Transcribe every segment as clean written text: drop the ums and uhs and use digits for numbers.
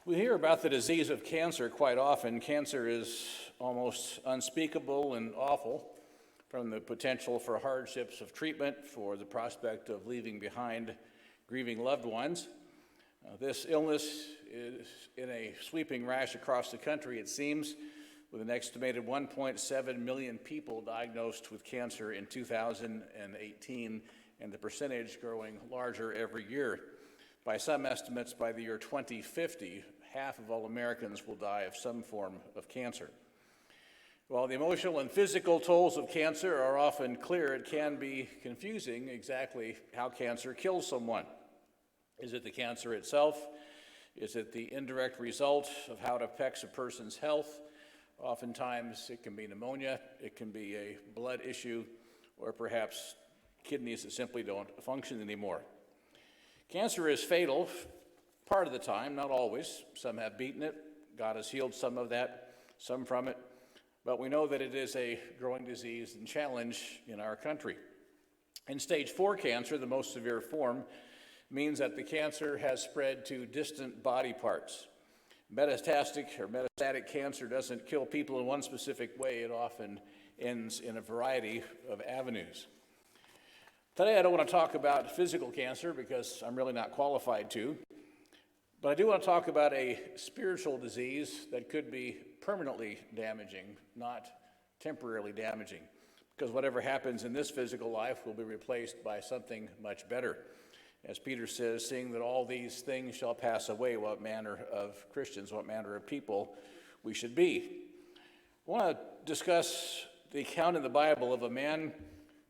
We hear about the disease of cancer quite often. Cancer is almost unspeakable and awful, from the potential for hardships of treatment, for the prospect of leaving behind grieving loved ones. This illness is in a sweeping rash across the country, it seems, with an estimated 1.7 million people diagnosed with cancer in 2018, and the percentage growing larger every year. By some estimates, by the year 2050, half of all Americans will die of some form of cancer. While the emotional and physical tolls of cancer are often clear, it can be confusing exactly how cancer kills someone. Is it the cancer itself? Is it the indirect result of how it affects a person's health? Oftentimes it can be pneumonia, it can be a blood issue, or perhaps kidneys that simply don't function anymore. Cancer is fatal part of the time, not always. Some have beaten it. God has healed some of that, some from it. But we know that it is a growing disease and challenge in our country. In stage 4 cancer, the most severe form, means that the cancer has spread to distant body parts. Metastatic cancer doesn't kill people in one specific way. It often ends in a variety of avenues. Today I don't want to talk about physical cancer because I'm really not qualified to, but I do want to talk about a spiritual disease that could be permanently damaging, not temporarily damaging, because whatever happens in this physical life will be replaced by something much better. As Peter says, seeing that all these things shall pass away, what manner of Christians, what manner of people we should be. I want to discuss the account in the Bible of a man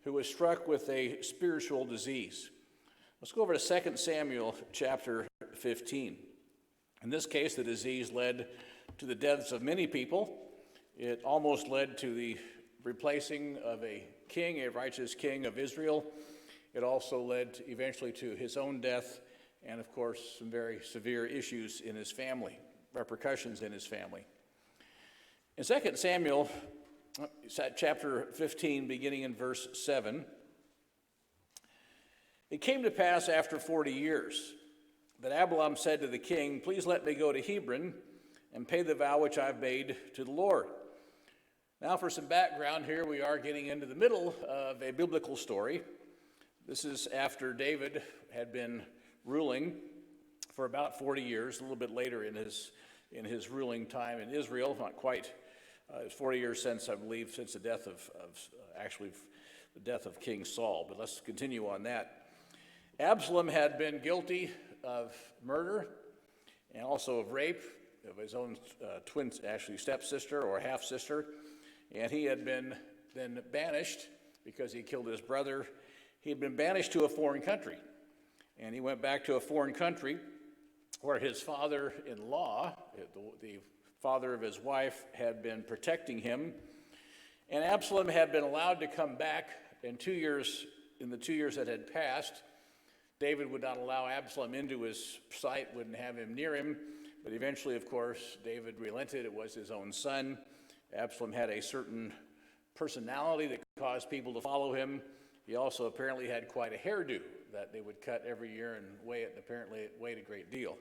who was struck with a spiritual disease. Let's go over to 2 Samuel chapter 15. In this case, the disease led to the deaths of many people. It almost led to the replacing of a king, a righteous king of Israel. It also led eventually to his own death and, of course, some very severe issues in his family, repercussions in his family. In 2 Samuel chapter 15, beginning in verse 7, it came to pass after 40 years that Absalom said to the king, "Please let me go to Hebron and pay the vow which I've made to the Lord." Now for some background here, we are getting into the middle of a biblical story. This is after David had been ruling for about 40 years, a little bit later in his ruling time in Israel, not quite. It's 40 years since, I believe, since the death the death of King Saul. But let's continue on that. Absalom had been guilty of murder and also of rape of his own stepsister or half-sister. And he had been then banished because he killed his brother. He had been banished to a foreign country. And he went back to a foreign country where his father-in-law, the father of his wife, had been protecting him. And Absalom had been allowed to come back in the 2 years that had passed. David would not allow Absalom into his sight, wouldn't have him near him. But eventually, of course, David relented. It was his own son. Absalom had a certain personality that caused people to follow him. He also apparently had quite a hairdo that they would cut every year and apparently it weighed a great deal.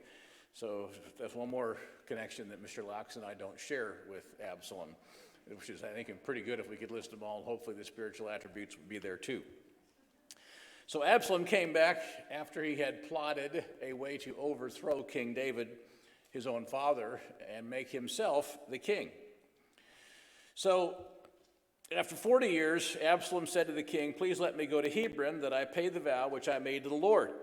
So that's one more connection that Mr. Laux and I don't share with Absalom, which is, I think, pretty good if we could list them all. Hopefully the spiritual attributes would be there too. So Absalom came back after he had plotted a way to overthrow King David, his own father, and make himself the king. So after 40 years, Absalom said to the king, "Please let me go to Hebron that I pay the vow which I made to the Lord."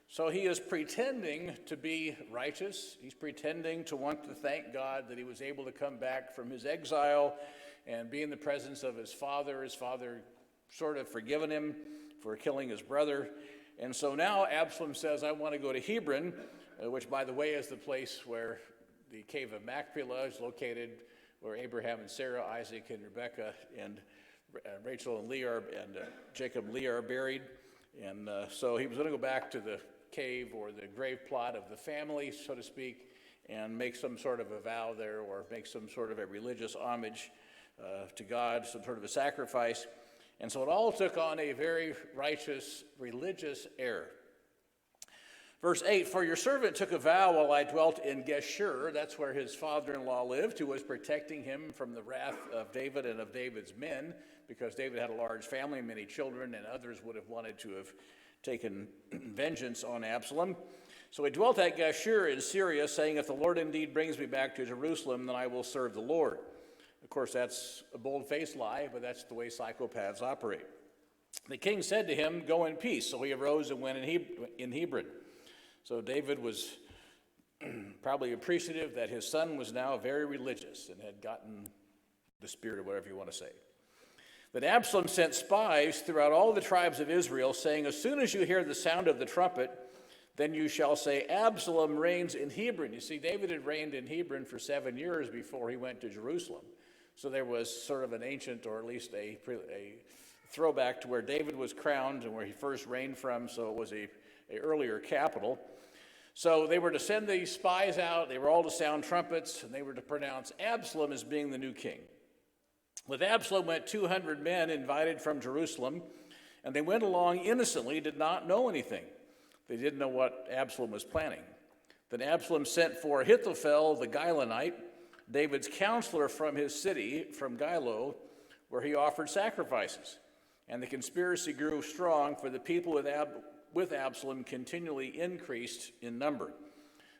So he is pretending to be righteous. He's pretending to want to thank God that he was able to come back from his exile and be in the presence of his father. His father sort of forgiven him for killing his brother. And so now Absalom says, "I want to go to Hebron," which, by the way, is the place where the cave of Machpelah is located, where Abraham and Sarah, Isaac and Rebekah, and Rachel and Leah and Jacob and Leah are buried. And so he was going to go back to the cave or the grave plot of the family, so to speak, and make some sort of a vow there or make some sort of a religious homage to God, some sort of a sacrifice. And so it all took on a very righteous religious air. Verse 8, for your servant took a vow while I dwelt in Geshur, that's where his father-in-law lived, who was protecting him from the wrath of David and of David's men, because David had a large family, many children, and others would have wanted to have taken vengeance on Absalom. So he dwelt at Geshur in Syria, saying, if the Lord indeed brings me back to Jerusalem, then I will serve the Lord. Of course, that's a bold-faced lie, but that's the way psychopaths operate. The king said to him, go in peace. So he arose and went in Hebron. So David was probably appreciative that his son was now very religious and had gotten the spirit, or whatever you want to say. But Absalom sent spies throughout all the tribes of Israel, saying, as soon as you hear the sound of the trumpet, then you shall say, Absalom reigns in Hebron. You see, David had reigned in Hebron for 7 years before he went to Jerusalem. So there was sort of an ancient, or at least a throwback to where David was crowned and where he first reigned from, so it was a earlier capital. So they were to send these spies out, they were all to sound trumpets, and they were to pronounce Absalom as being the new king. With Absalom went 200 men invited from Jerusalem, and they went along innocently, did not know anything. They didn't know what Absalom was planning. Then Absalom sent for Ahithophel the Gilonite, David's counselor from his city, from Gilo, where he offered sacrifices. And the conspiracy grew strong, for the people with Absalom continually increased in number.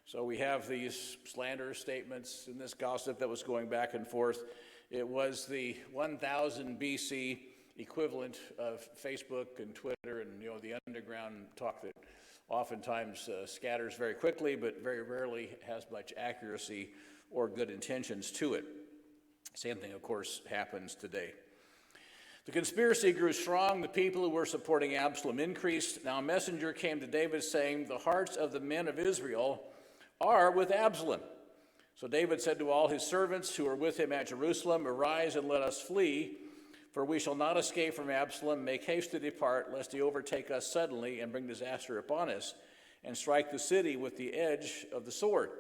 So we have these slanderous statements and this gossip that was going back and forth. It was the 1000 BC equivalent of Facebook and Twitter and the underground talk that oftentimes scatters very quickly, but very rarely has much accuracy or good intentions to it. Same thing, of course, happens today. The conspiracy grew strong. The people who were supporting Absalom increased. Now a messenger came to David saying, the hearts of the men of Israel are with Absalom. So David said to all his servants who were with him at Jerusalem, arise and let us flee, for we shall not escape from Absalom. Make haste to depart, lest he overtake us suddenly and bring disaster upon us, and strike the city with the edge of the sword.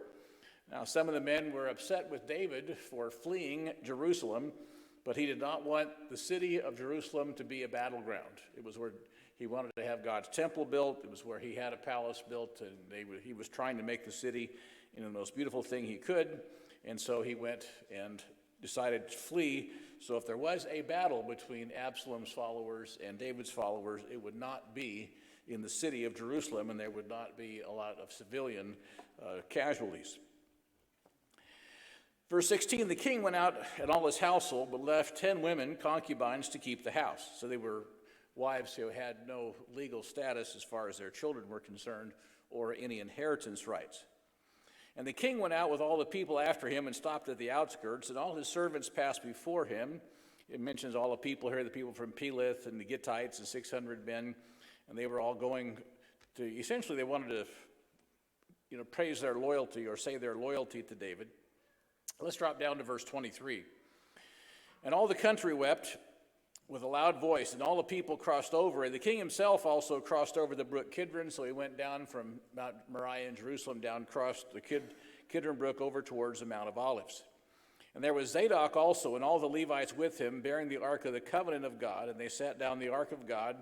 Now some of the men were upset with David for fleeing Jerusalem, but he did not want the city of Jerusalem to be a battleground. It was where he wanted to have God's temple built. It was where he had a palace built, and he was trying to make the city the most beautiful thing he could. And so he went and decided to flee. So if there was a battle between Absalom's followers and David's followers, it would not be in the city of Jerusalem, and there would not be a lot of civilian casualties. Verse 16, the king went out and all his household, but left 10 women, concubines, to keep the house. So they were wives who had no legal status as far as their children were concerned, or any inheritance rights. And the king went out with all the people after him and stopped at the outskirts, and all his servants passed before him. It mentions all the people here, the people from Pelith and the Gittites, and 600 men, and they were all going to, essentially they wanted to, praise their loyalty or say their loyalty to David. Let's drop down to verse 23. And all the country wept with a loud voice, and all the people crossed over. And the king himself also crossed over the brook Kidron, so he went down from Mount Moriah in Jerusalem, crossed the Kidron brook over towards the Mount of Olives. And there was Zadok also, and all the Levites with him, bearing the ark of the covenant of God, and they sat down the ark of God.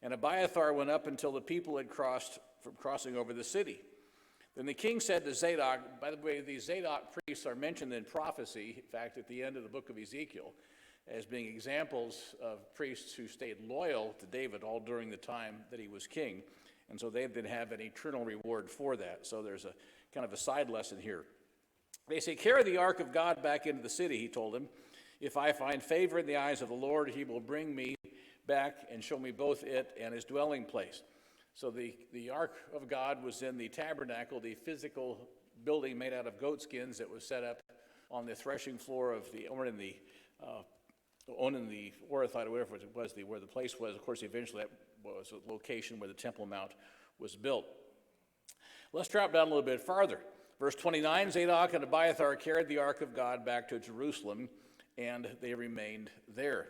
And Abiathar went up until the people had crossed from crossing over the city. Then the king said to Zadok, by the way, these Zadok priests are mentioned in prophecy, in fact, at the end of the book of Ezekiel, as being examples of priests who stayed loyal to David all during the time that he was king. And so they did have an eternal reward for that. So there's a kind of a side lesson here. They say, carry the ark of God back into the city, he told him. If I find favor in the eyes of the Lord, he will bring me back and show me both it and his dwelling place. So the ark of God was in the tabernacle, the physical building made out of goat skins that was set up on the threshing floor of or in the Orathite, or whatever it was, where the place was. Of course, eventually that was a location where the Temple Mount was built. Let's drop down a little bit farther. Verse 29, Zadok and Abiathar carried the ark of God back to Jerusalem, and they remained there.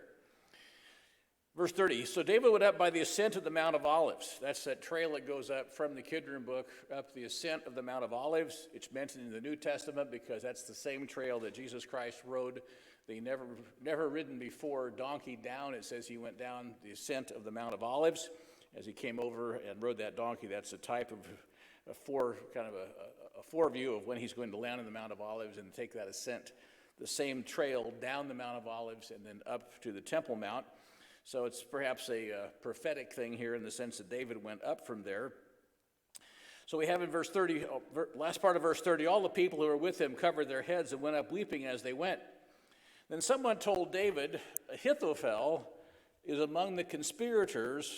Verse 30, so David went up by the ascent of the Mount of Olives. That's that trail that goes up from the Kidron book up the ascent of the Mount of Olives. It's mentioned in the New Testament because that's the same trail that Jesus Christ rode. They never ridden before, donkey down. It says he went down the ascent of the Mount of Olives as he came over and rode that donkey. That's a type a foreview of when he's going to land on the Mount of Olives and take that ascent, the same trail down the Mount of Olives and then up to the Temple Mount. So it's perhaps a prophetic thing here in the sense that David went up from there. So we have in verse 30, last part of verse 30, all the people who were with him covered their heads and went up weeping as they went. Then someone told David, Ahithophel is among the conspirators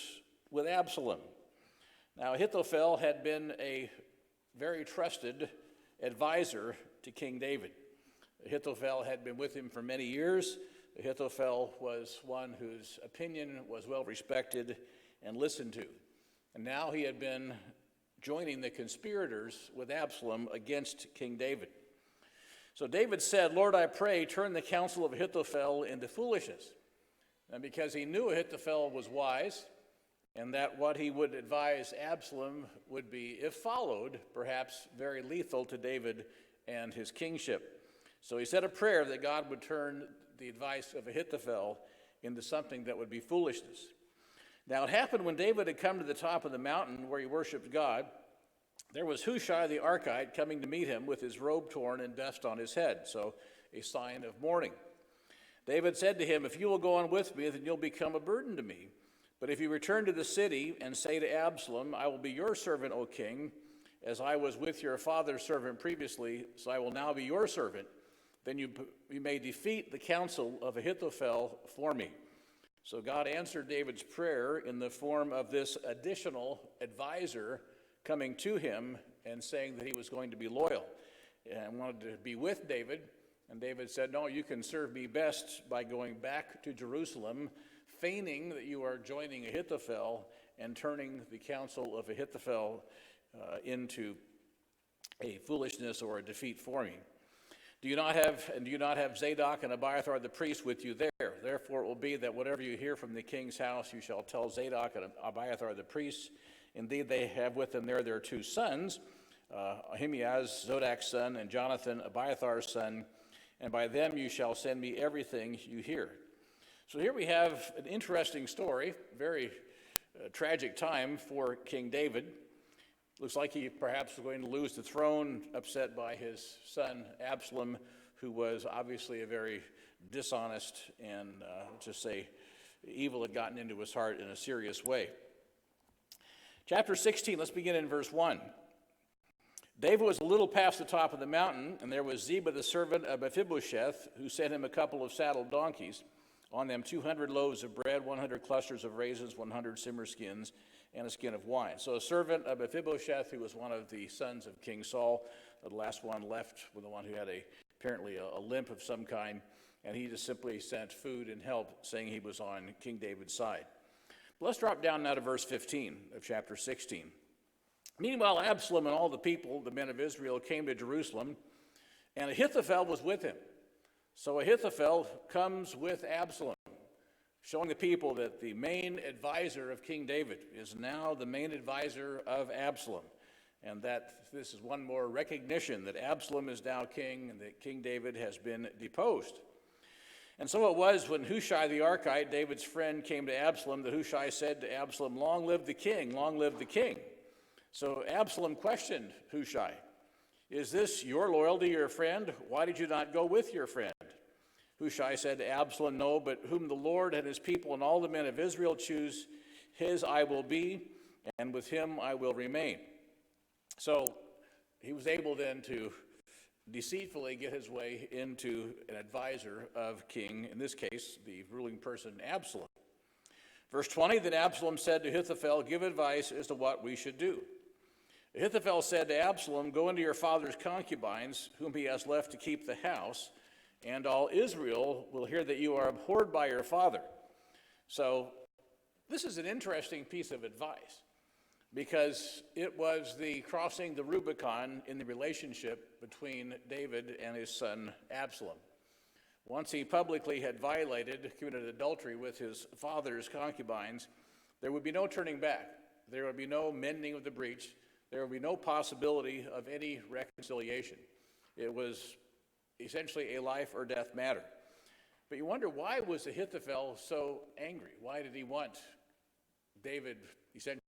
with Absalom. Now Ahithophel had been a very trusted advisor to King David. Ahithophel had been with him for many years. Ahithophel was one whose opinion was well respected and listened to. And now he had been joining the conspirators with Absalom against King David. So David said, Lord, I pray, turn the counsel of Ahithophel into foolishness. And because he knew Ahithophel was wise, and that what he would advise Absalom would be, if followed, perhaps very lethal to David and his kingship. So he said a prayer that God would turn the advice of Ahithophel into something that would be foolishness. Now it happened when David had come to the top of the mountain where he worshiped God, there was Hushai the Archite coming to meet him with his robe torn and dust on his head, so a sign of mourning. David said to him, if you will go on with me, then you'll become a burden to me. But if you return to the city and say to Absalom, I will be your servant, O king, as I was with your father's servant previously, so I will now be your servant, then you may defeat the counsel of Ahithophel for me. So God answered David's prayer in the form of this additional advisor coming to him and saying that he was going to be loyal and wanted to be with David. And David said, no, you can serve me best by going back to Jerusalem, feigning that you are joining Ahithophel and turning the counsel of Ahithophel into a foolishness or a defeat for me. Do you not have Zadok and Abiathar the priests with you there? Therefore it will be that whatever you hear from the king's house, you shall tell Zadok and Abiathar the priests. Indeed, they have with them there their two sons, Ahimaaz, Zodak's son, and Jonathan, Abiathar's son, and by them you shall send me everything you hear. So here we have an interesting story, very tragic time for King David. Looks like he perhaps was going to lose the throne, upset by his son Absalom, who was obviously a very dishonest and, just say, evil had gotten into his heart in a serious way. Chapter 16, let's begin in verse 1. David was a little past the top of the mountain, and there was Ziba the servant of Mephibosheth, who sent him a couple of saddled donkeys, on them 200 loaves of bread, 100 clusters of raisins, 100 simmer skins, and a skin of wine. So a servant of Mephibosheth, who was one of the sons of King Saul, the last one left, was the one who had apparently a limp of some kind, and he just simply sent food and help, saying he was on King David's side. But let's drop down now to verse 15 of chapter 16. Meanwhile, Absalom and all the people, the men of Israel, came to Jerusalem, and Ahithophel was with him. So Ahithophel comes with Absalom, showing the people that the main advisor of King David is now the main advisor of Absalom, and that this is one more recognition that Absalom is now king and that King David has been deposed. And so it was when Hushai the Archite, David's friend, came to Absalom, that Hushai said to Absalom, long live the king, long live the king. So Absalom questioned Hushai, is this your loyalty, your friend? Why did you not go with your friend? Hushai said to Absalom, no, but whom the Lord and his people and all the men of Israel choose, his I will be, and with him I will remain. So he was able then to deceitfully get his way into an advisor of king, in this case, the ruling person, Absalom. Verse 20, then Absalom said to Ahithophel, give advice as to what we should do. Ahithophel said to Absalom, go into your father's concubines, whom he has left to keep the house, and all Israel will hear that you are abhorred by your father. So this is an interesting piece of advice, because it was the crossing the Rubicon in the relationship between David and his son Absalom. Once he publicly had committed adultery with his father's concubines, there would be no turning back. There would be no mending of the breach. There would be no possibility of any reconciliation. It was essentially a life or death matter. But you wonder, why was Ahithophel so angry? Why did he want David essentially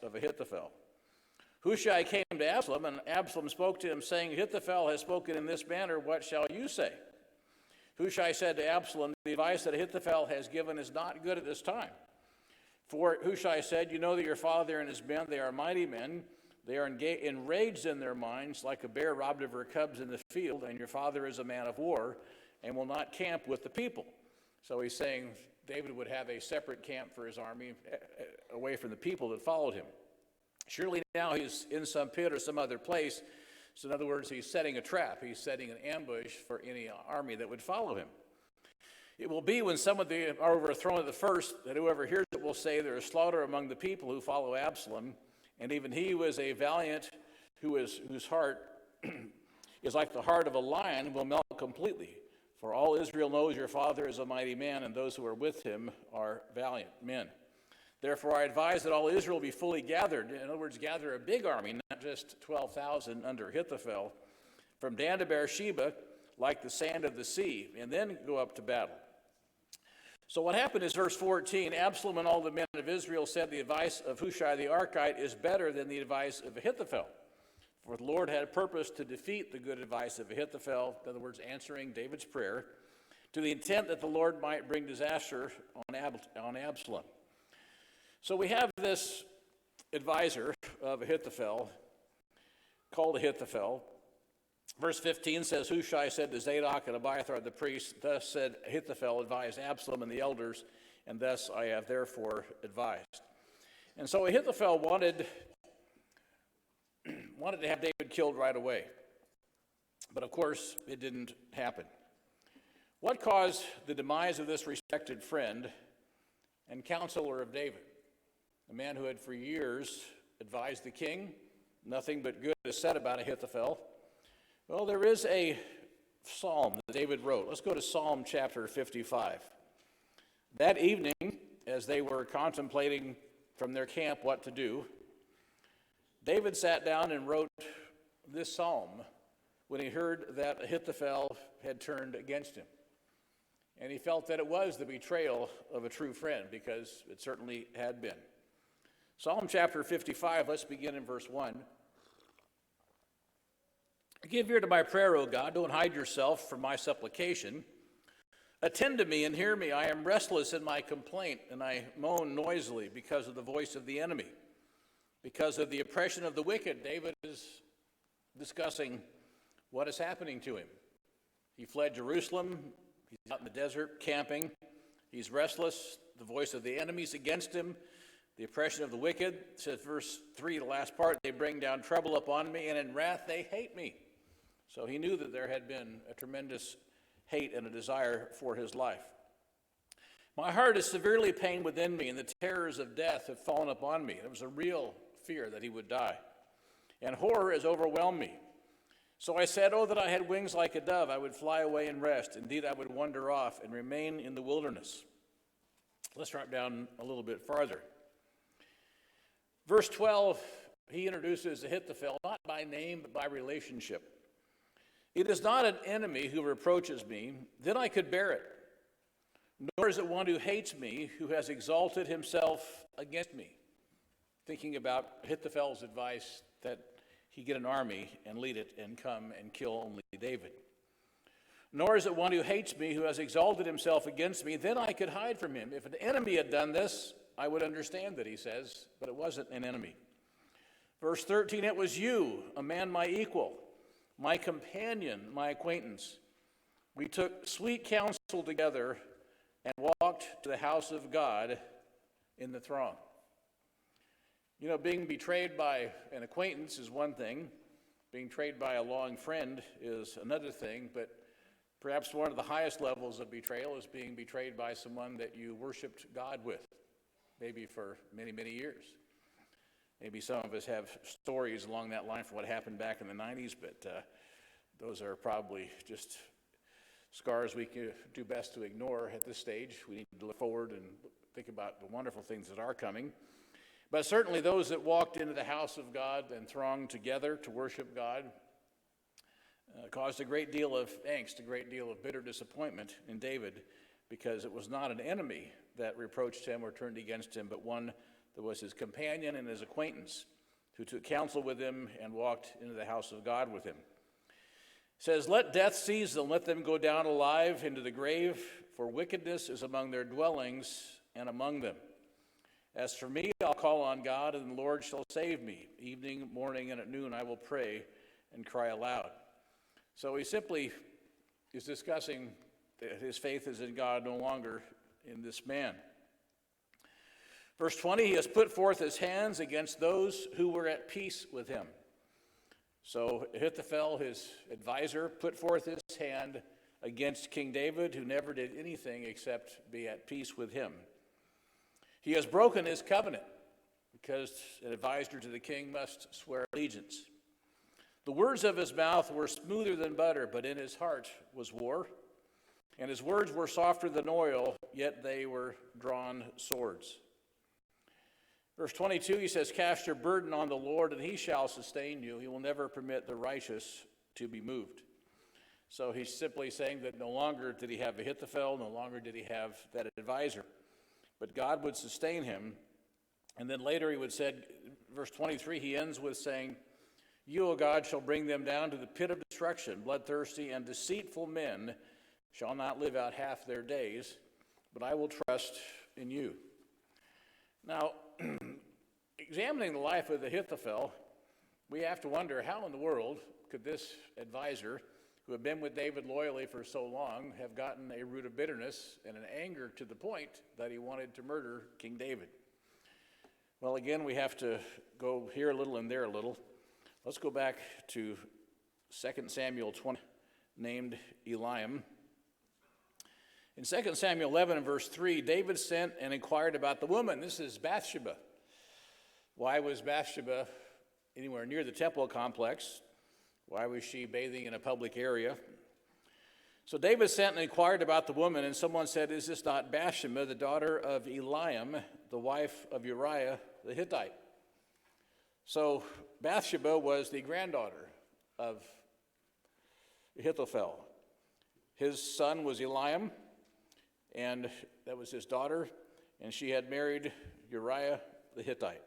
of Ahithophel. Hushai came to Absalom, and Absalom spoke to him, saying, Ahithophel has spoken in this manner, what shall you say? Hushai said to Absalom, the advice that Ahithophel has given is not good at this time. For Hushai said, you know that your father and his men, they are mighty men. They are enraged in their minds like a bear robbed of her cubs in the field, and your father is a man of war and will not camp with the people. So he's saying David would have a separate camp for his army away from the people that followed him. Surely now he's in some pit or some other place. So in other words, he's setting a trap. He's setting an ambush for any army that would follow him. It will be when some of them are overthrown at the first that whoever hears it will say there is slaughter among the people who follow Absalom. And even he was a valiant whose heart is like the heart of a lion will melt completely. For all Israel knows your father is a mighty man, and those who are with him are valiant men. Therefore, I advise that all Israel be fully gathered. In other words, gather a big army, not just 12,000 under Ahithophel, from Dan to Beersheba, like the sand of the sea, and then go up to battle. So what happened is verse 14, Absalom and all the men of Israel said the advice of Hushai the Archite is better than the advice of Ahithophel. For the Lord had purposed to defeat the good advice of Ahithophel, in other words, answering David's prayer, to the intent that the Lord might bring disaster on Absalom. So we have this advisor of Ahithophel, called Ahithophel. Verse 15 says, Hushai said to Zadok and Abiathar the priests, thus said Ahithophel advised Absalom and the elders, and thus I have therefore advised. And so Ahithophel wanted to have David killed right away. But of course, it didn't happen. What caused the demise of this respected friend and counselor of David? A man who had for years advised the king. Nothing but good is said about Ahithophel. Well, there is a psalm that David wrote. Let's go to Psalm chapter 55. That evening, as they were contemplating from their camp what to do, David sat down and wrote this psalm when he heard that Ahithophel had turned against him. And he felt that it was the betrayal of a true friend, because it certainly had been. Psalm chapter 55, let's begin in verse 1. Give ear to my prayer, O God. Don't hide yourself from my supplication. Attend to me and hear me. I am restless in my complaint, and I moan noisily because of the voice of the enemy. Because of the oppression of the wicked, David is discussing what is happening to him. He fled Jerusalem. He's out in the desert camping. He's restless. The voice of the enemy is against him. The oppression of the wicked, says verse 3, the last part, they bring down trouble upon me, and in wrath they hate me. So he knew that there had been a tremendous hate and a desire for his life. My heart is severely pained within me, and the terrors of death have fallen upon me. There was a real fear that he would die. And horror has overwhelmed me. So I said, oh, that I had wings like a dove, I would fly away and rest. Indeed, I would wander off and remain in the wilderness. Let's drop down a little bit farther. Verse 12, he introduces Ahithophel, not by name, but by relationship. It is not an enemy who reproaches me, then I could bear it. Nor is it one who hates me, who has exalted himself against me. Thinking about Ahithophel's advice that he get an army and lead it and come and kill only David. Nor is it one who hates me, who has exalted himself against me, then I could hide from him. If an enemy had done this, I would understand that, he says, but it wasn't an enemy. Verse 13, it was you, a man my equal, my companion, my acquaintance. We took sweet counsel together and walked to the house of God in the throng. You know, being betrayed by an acquaintance is one thing. Being betrayed by a long friend is another thing, but perhaps one of the highest levels of betrayal is being betrayed by someone that you worshiped God with, maybe for many, many years. Maybe some of us have stories along that line from what happened back in the 90s, but those are probably just scars we can do best to ignore at this stage. We need to look forward and think about the wonderful things that are coming. But certainly those that walked into the house of God and thronged together to worship God caused a great deal of angst, a great deal of bitter disappointment in David, because it was not an enemy that reproached him or turned against him, but one that was his companion and his acquaintance, who took counsel with him and walked into the house of God with him. It says, let death seize them, let them go down alive into the grave, for wickedness is among their dwellings and among them. As for me, I'll call on God, and the Lord shall save me. Evening, morning, and at noon I will pray and cry aloud. So he simply is discussing that his faith is in God, no longer in this man. Verse 20, he has put forth his hands against those who were at peace with him. So Ahithophel, his advisor, put forth his hand against King David, who never did anything except be at peace with him. He has broken his covenant, because an advisor to the king must swear allegiance. The words of his mouth were smoother than butter, but in his heart was war. And his words were softer than oil, yet they were drawn swords. Verse 22, he says, cast your burden on the Lord, and he shall sustain you. He will never permit the righteous to be moved. So he's simply saying that no longer did he have Ahithophel, no longer did he have that advisor. But God would sustain him. And then later he would say, verse 23, he ends with saying, you, O God, shall bring them down to the pit of destruction. Bloodthirsty and deceitful men shall not live out half their days, but I will trust in you. Now, examining the life of Ahithophel, we have to wonder how in the world could this advisor, who had been with David loyally for so long, have gotten a root of bitterness and an anger to the point that he wanted to murder King David. Well, again, we have to go here a little and there a little. Let's go back to 2 Samuel 20, named Eliam. In 2 Samuel 11 and verse 3, David sent and inquired about the woman. This is Bathsheba. Why was Bathsheba anywhere near the temple complex? Why was she bathing in a public area? So David sent and inquired about the woman, and someone said, is this not Bathsheba, the daughter of Eliam, the wife of Uriah the Hittite? So Bathsheba was the granddaughter of Ahithophel. His son was Eliam, and that was his daughter, and she had married Uriah the Hittite.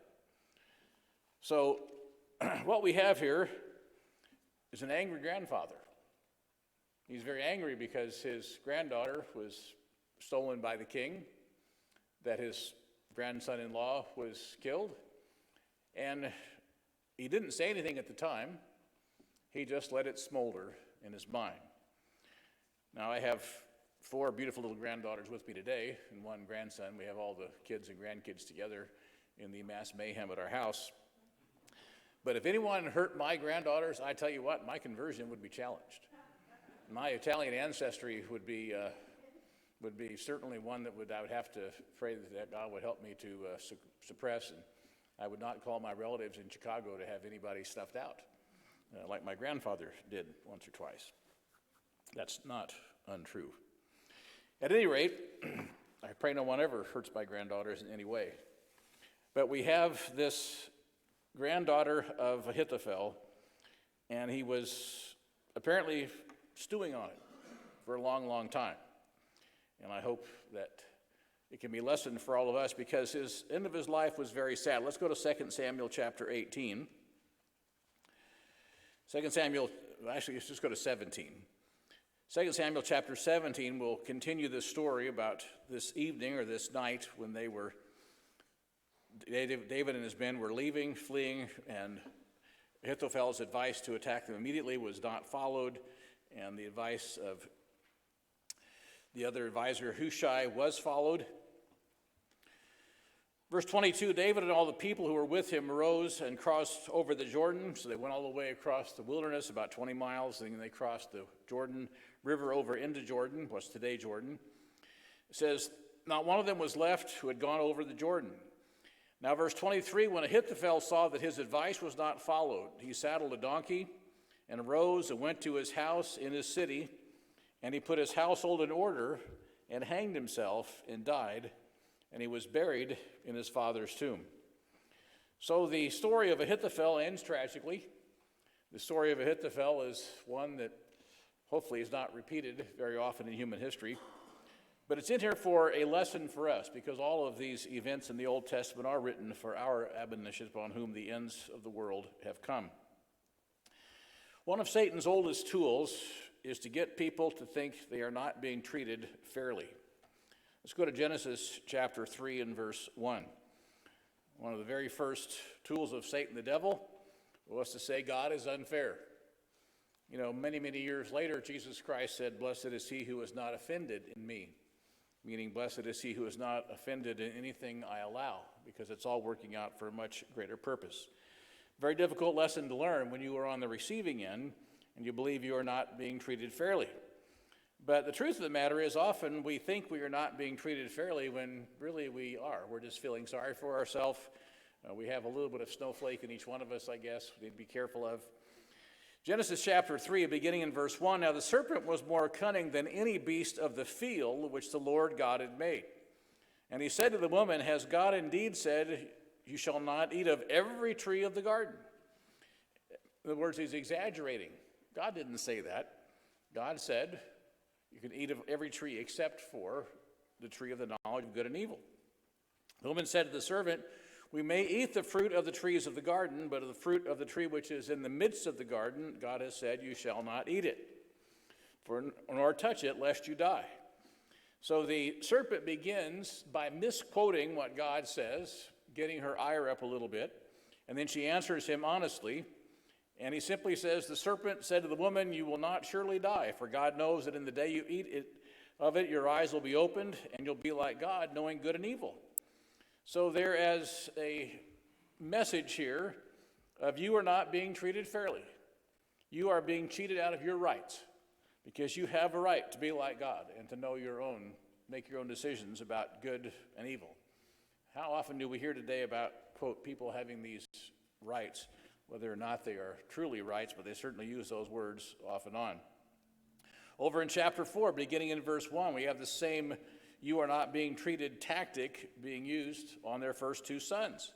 So what we have here is an angry grandfather. He's very angry because his granddaughter was stolen by the king, that his grandson-in-law was killed, and he didn't say anything at the time. He just let it smolder in his mind. Now, I have 4 beautiful little granddaughters with me today, and 1 grandson. We have all the kids and grandkids together in the mass mayhem at our house. But if anyone hurt my granddaughters, I tell you what, my conversion would be challenged. My Italian ancestry would be certainly one that I would have to pray that God would help me to suppress, and I would not call my relatives in Chicago to have anybody stuffed out, like my grandfather did once or twice. That's not untrue. At any rate, I pray no one ever hurts my granddaughters in any way. But we have this granddaughter of Ahithophel, and he was apparently stewing on it for a long, long time. And I hope that it can be a lesson for all of us, because his end of his life was very sad. Let's go to 2 Samuel chapter 18. 2 Samuel, actually, let's just go to 17. 2 Samuel chapter 17 will continue this story about this evening or this night when David and his men were leaving, fleeing, and Ahithophel's advice to attack them immediately was not followed, and the advice of the other advisor, Hushai, was followed. Verse 22, David and all the people who were with him rose and crossed over the Jordan. So they went all the way across the wilderness, about 20 miles, and then they crossed the Jordan River over into Jordan, what's today Jordan. It says, not one of them was left who had gone over the Jordan. Now verse 23, when Ahithophel saw that his advice was not followed, he saddled a donkey and arose and went to his house in his city, and he put his household in order and hanged himself and died, and he was buried in his father's tomb. So the story of Ahithophel ends tragically. The story of Ahithophel is one that hopefully is not repeated very often in human history. But it's in here for a lesson for us, because all of these events in the Old Testament are written for our admonition, upon whom the ends of the world have come. One of Satan's oldest tools is to get people to think they are not being treated fairly. Let's go to Genesis chapter 3 and verse 1. One of the very first tools of Satan the devil was to say God is unfair. You know, many, many years later, Jesus Christ said, "Blessed is he who is not offended in me," meaning blessed is he who is not offended in anything I allow, because it's all working out for a much greater purpose. Very difficult lesson to learn when you are on the receiving end and you believe you are not being treated fairly. But the truth of the matter is, often we think we are not being treated fairly when really we are. We're just feeling sorry for ourselves. We have a little bit of snowflake in each one of us, I guess, we need to be careful of. Genesis chapter 3, beginning in verse 1, "Now the serpent was more cunning than any beast of the field which the Lord God had made. And he said to the woman, Has God indeed said, You shall not eat of every tree of the garden?" In other words, he's exaggerating. God didn't say that. God said, you can eat of every tree except for the tree of the knowledge of good and evil. The woman said to the servant, "We may eat the fruit of the trees of the garden, but of the fruit of the tree which is in the midst of the garden, God has said, You shall not eat it, nor touch it, lest you die." So the serpent begins by misquoting what God says, getting her ire up a little bit, and then she answers him honestly, and he simply says, "The serpent said to the woman, You will not surely die, for God knows that in the day you eat of it, your eyes will be opened, and you'll be like God, knowing good and evil." So there is a message here of you are not being treated fairly. You are being cheated out of your rights, because you have a right to be like God and to know make your own decisions about good and evil. How often do we hear today about, quote, people having these rights, whether or not they are truly rights, but they certainly use those words off and on. Over in chapter 4, beginning in verse 1, we have the same "you are not being treated" tactic being used on their first two sons.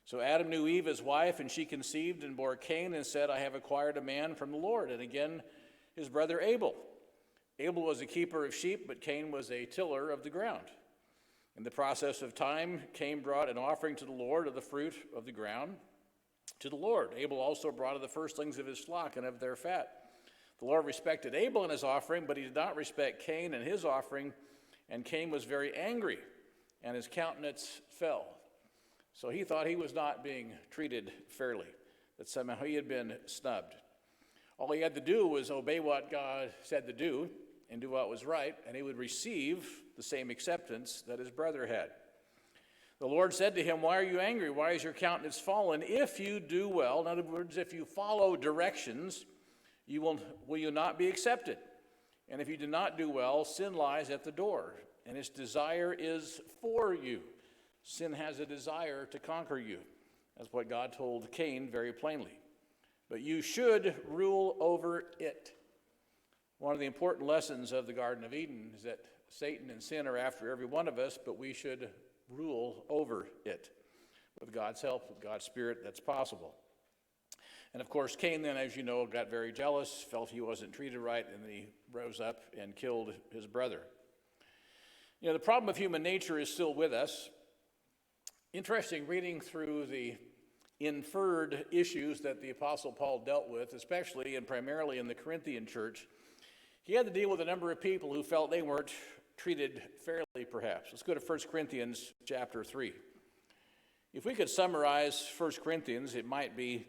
"So Adam knew Eve his wife, and she conceived and bore Cain, and said, I have acquired a man from the Lord. And again, his brother Abel. Abel was a keeper of sheep, but Cain was a tiller of the ground. In the process of time, Cain brought an offering to the Lord of the fruit of the ground to the Lord. Abel also brought of the firstlings of his flock and of their fat. The Lord respected Abel and his offering, but he did not respect Cain and his offering, and Cain was very angry, and his countenance fell." So he thought he was not being treated fairly, that somehow he had been snubbed. All he had to do was obey what God said to do and do what was right, and he would receive the same acceptance that his brother had. The Lord said to him, "Why are you angry? Why is your countenance fallen? If you do well," in other words, if you follow directions, will you not be accepted? "And if you do not do well, sin lies at the door, and its desire is for you." Sin has a desire to conquer you. That's what God told Cain very plainly. "But you should rule over it." One of the important lessons of the Garden of Eden is that Satan and sin are after every one of us, but we should rule over it. With God's help, with God's Spirit, that's possible. And of course, Cain then, as you know, got very jealous, felt he wasn't treated right, and then he rose up and killed his brother. You know, the problem of human nature is still with us. Interesting reading through the inferred issues that the Apostle Paul dealt with, especially and primarily in the Corinthian church. He had to deal with a number of people who felt they weren't treated fairly, perhaps. Let's go to 1 Corinthians chapter 3. If we could summarize 1 Corinthians, it might be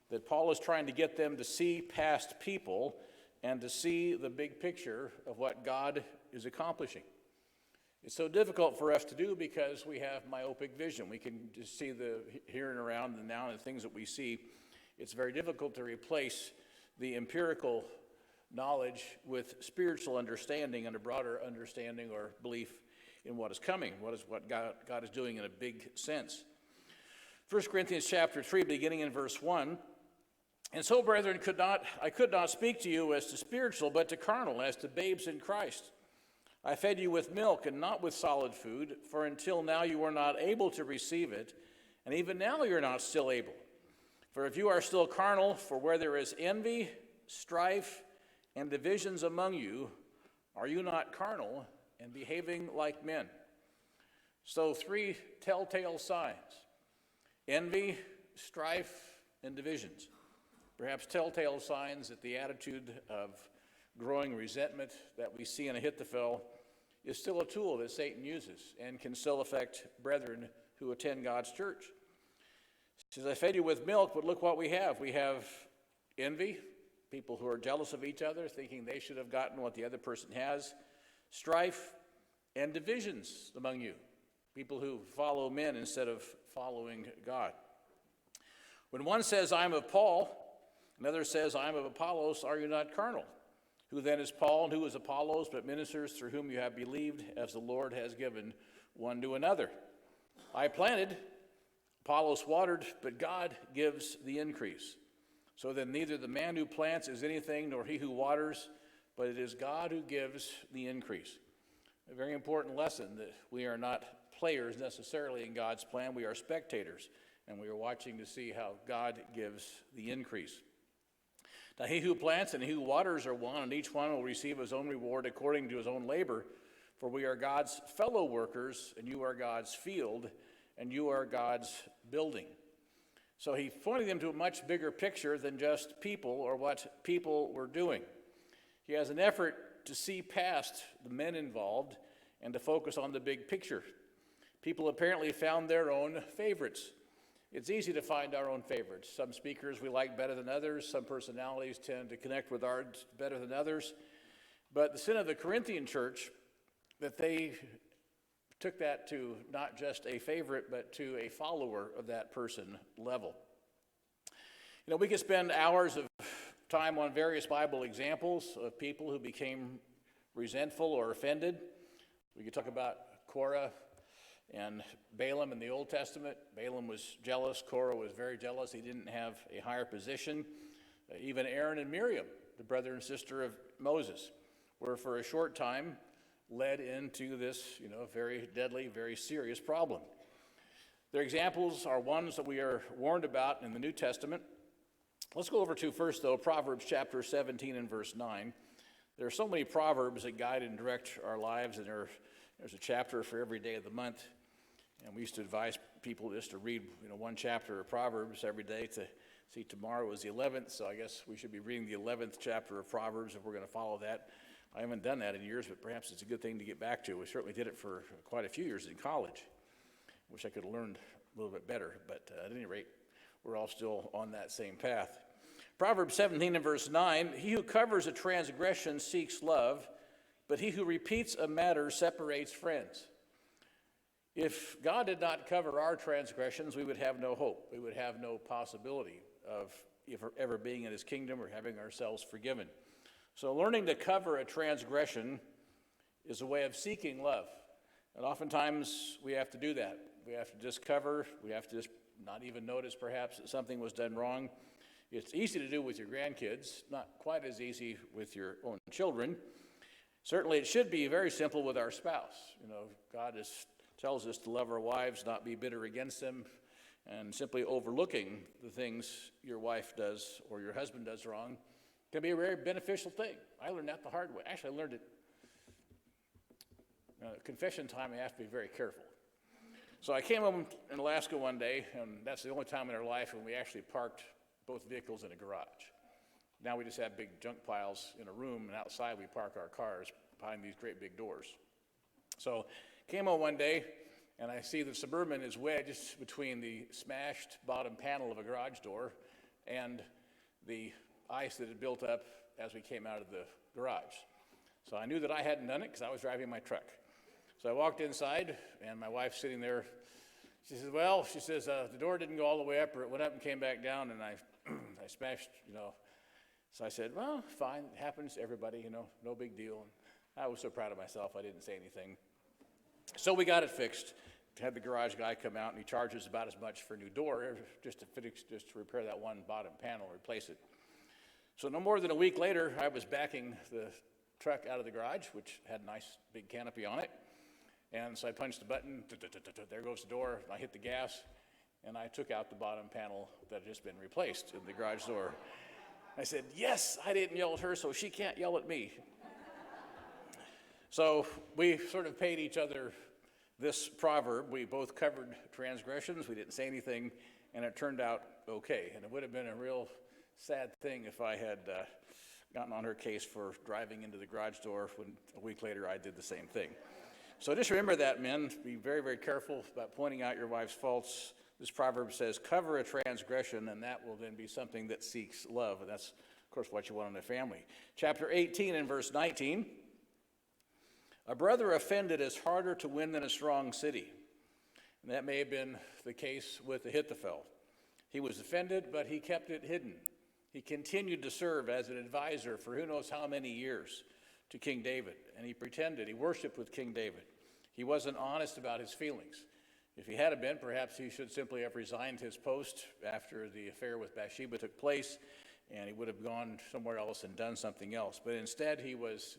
that Paul is trying to get them to see past people and to see the big picture of what God is accomplishing. It's so difficult for us to do because we have myopic vision. We can just see the here and around and now and the things that we see. It's very difficult to replace the empirical knowledge with spiritual understanding and a broader understanding or belief in what is coming, what God is doing in a big sense. 1 Corinthians chapter 3, beginning in verse 1, "And so, brethren, I could not speak to you as to spiritual, but to carnal, as to babes in Christ. I fed you with milk and not with solid food, for until now you were not able to receive it, and even now you're not still able. For if you are still carnal, for where there is envy, strife, and divisions among you, are you not carnal and behaving like men. So 3 telltale signs: envy, strife, and divisions. Perhaps telltale signs that the attitude of growing resentment that we see in Ahithophel is still a tool that Satan uses and can still affect brethren who attend God's church. He says, I fed you with milk, but look what we have. We have envy, people who are jealous of each other, thinking they should have gotten what the other person has, strife, and divisions among you, people who follow men instead of following God. When one says, I'm of Paul, another says, I'm of Apollos, are you not carnal? Who then is Paul and who is Apollos, but ministers through whom you have believed, as the Lord has given one to another? I planted, Apollos watered, but God gives the increase. So then neither the man who plants is anything, nor he who waters, but it is God who gives the increase. A very important lesson that we are not players necessarily in God's plan. We are spectators, and we are watching to see how God gives the increase. Now he who plants and he who waters are one, and each one will receive his own reward according to his own labor. For we are God's fellow workers, and you are God's field, and you are God's building. So he pointed them to a much bigger picture than just people or what people were doing. He has an effort to see past the men involved and to focus on the big picture. People apparently found their own favorites. It's easy to find our own favorites. Some speakers we like better than others. Some personalities tend to connect with ours better than others. But the sin of the Corinthian church, that they took that to not just a favorite, but to a follower of that person level. You know, we could spend hours of time on various Bible examples of people who became resentful or offended. We could talk about Korah and Balaam in the Old Testament. Balaam was jealous. Korah was very jealous. He didn't have a higher position. Even Aaron and Miriam, the brother and sister of Moses, were for a short time led into this, very deadly, very serious problem. Their examples are ones that we are warned about in the New Testament. Let's go over to first, though, Proverbs chapter 17 and verse 9. There are so many proverbs that guide and direct our lives, and there's a chapter for every day of the month. And we used to advise people just to read, one chapter of Proverbs every day. To see, tomorrow was the 11th, so I guess we should be reading the 11th chapter of Proverbs if we're going to follow that. I haven't done that in years, but perhaps it's a good thing to get back to. We certainly did it for quite a few years in college. Wish I could have learned a little bit better, but at any rate, we're all still on that same path. Proverbs 17 and verse 9, he who covers a transgression seeks love, but he who repeats a matter separates friends. If God did not cover our transgressions, we would have no hope. We would have no possibility of ever being in his kingdom or having ourselves forgiven. So learning to cover a transgression is a way of seeking love. And oftentimes we have to do that. We have to just cover. We have to just not even notice perhaps that something was done wrong. It's easy to do with your grandkids, not quite as easy with your own children. Certainly it should be very simple with our spouse. God tells us to love our wives, not be bitter against them, and simply overlooking the things your wife does or your husband does wrong can be a very beneficial thing. I learned that the hard way. Actually, I learned it confession time. I have to be very careful. So I came home in Alaska one day, and that's the only time in our life when we actually parked both vehicles in a garage. Now we just have big junk piles in a room, and outside we park our cars behind these great big doors. So came home one day, and I see the Suburban is wedged between the smashed bottom panel of a garage door and the ice that had built up as we came out of the garage. So I knew that I hadn't done it because I was driving my truck. So I walked inside, and my wife's sitting there. She says, the door didn't go all the way up, or it went up and came back down, and I smashed, So I said, well, fine, it happens to everybody, no big deal. And I was so proud of myself, I didn't say anything. So we got it fixed. Had the garage guy come out, and he charges about as much for a new door just to repair that one bottom panel, replace it. So no more than a week later, I was backing the truck out of the garage, which had a nice big canopy on it. And so I punched the button, there goes the door, I hit the gas, and I took out the bottom panel that had just been replaced in the garage door. I said, yes, I didn't yell at her, so she can't yell at me. So we sort of paid each other this proverb. We both covered transgressions. We didn't say anything, and it turned out okay. And it would have been a real sad thing if I had gotten on her case for driving into the garage door when a week later I did the same thing. So just remember that, men. Be very, very careful about pointing out your wife's faults. This proverb says, cover a transgression, and that will then be something that seeks love. And that's, of course, what you want in a family. Chapter 18 and verse 19. A brother offended is harder to win than a strong city. And that may have been the case with Ahithophel. He was offended, but he kept it hidden. He continued to serve as an advisor for who knows how many years to King David. And he pretended. He worshiped with King David. He wasn't honest about his feelings. If he had been, perhaps he should simply have resigned his post after the affair with Bathsheba took place, and he would have gone somewhere else and done something else. But instead, he was